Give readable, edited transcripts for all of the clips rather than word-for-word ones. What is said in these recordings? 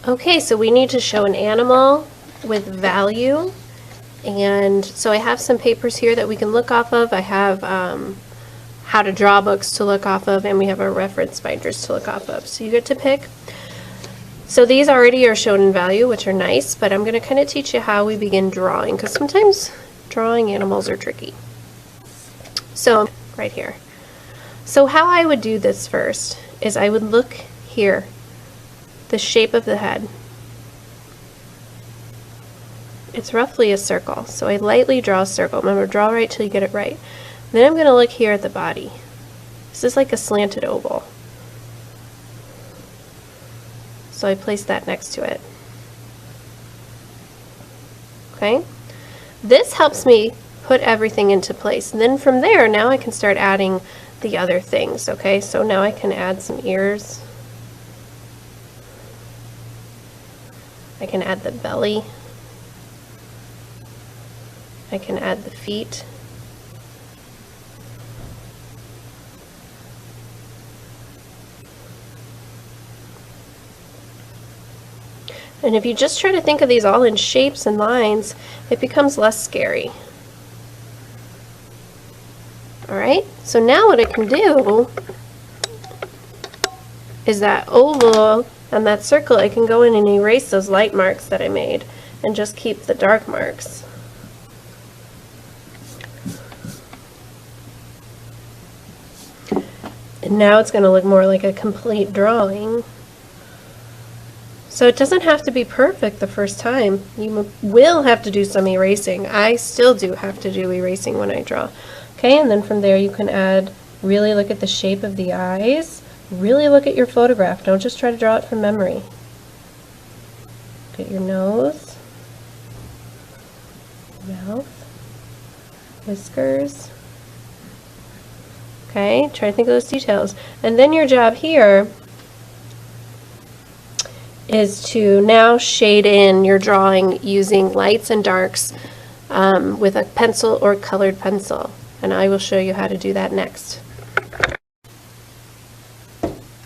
Okay, so we need to show an animal with value. And so I have some papers here that we can look off of. I have how to draw books to look off of, and we have our reference binders to look off of. So you get to pick. So these already are shown in value, which are nice, but I'm going to kind of teach you how we begin drawing, because sometimes drawing animals are tricky. So right here. So how I would do this first is I would look here, the shape of the head. It's roughly a circle, so I lightly draw a circle. Remember, draw right till you get it right. Then I'm going to look here at the body. This is like a slanted oval. So I place that next to it. Okay? This helps me put everything into place. And then from there, now I can start adding the other things. Okay? So now I can add some ears. I can add the belly. I can add the feet. And if you just try to think of these all in shapes and lines, it becomes less scary. Alright, so now what I can do is that oval and that circle, I can go in and erase those light marks that I made and just keep the dark marks. And now it's going to look more like a complete drawing. So it doesn't have to be perfect the first time. You will have to do some erasing. I still do have to do erasing when I draw. Okay, and then from there you can add, really look at the shape of the eyes. Really look at your photograph. Don't just try to draw it from memory. Look at your nose, mouth, whiskers. Okay, try to think of those details. And then your job here is to now shade in your drawing using lights and darks with a pencil or colored pencil. And I will show you how to do that next.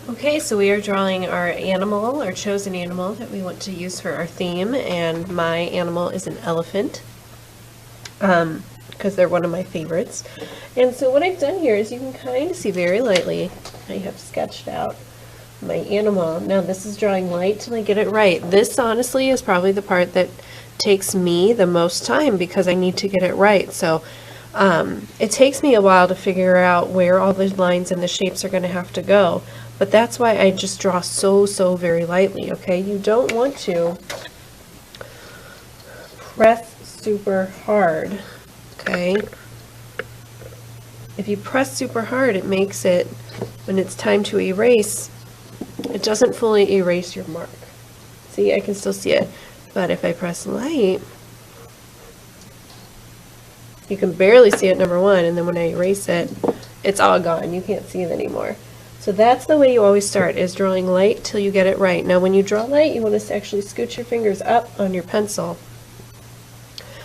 Okay, so we are drawing our animal, our chosen animal that we want to use for our theme, and my animal is an elephant because they're one of my favorites. And so what I've done here is you can kind of see very lightly, I have sketched out my animal. Now this is drawing light till I get it right. This honestly is probably the part that takes me the most time because I need to get it right. So it takes me a while to figure out where all the lines and the shapes are going to have to go. But that's why I just draw so very lightly, okay? You don't want to press super hard, okay? If you press super hard, it makes it, when it's time to erase, it doesn't fully erase your mark. See, I can still see it. But if I press light, you can barely see it, number one, and then when I erase it, it's all gone. You can't see it anymore. So that's the way you always start, is drawing light till you get it right. Now when you draw light, you want to actually scoot your fingers up on your pencil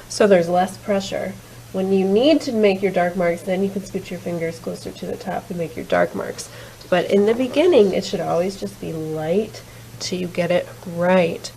so there's less pressure. When you need to make your dark marks, then you can scoot your fingers closer to the top and make your dark marks. But in the beginning, it should always just be light till you get it right.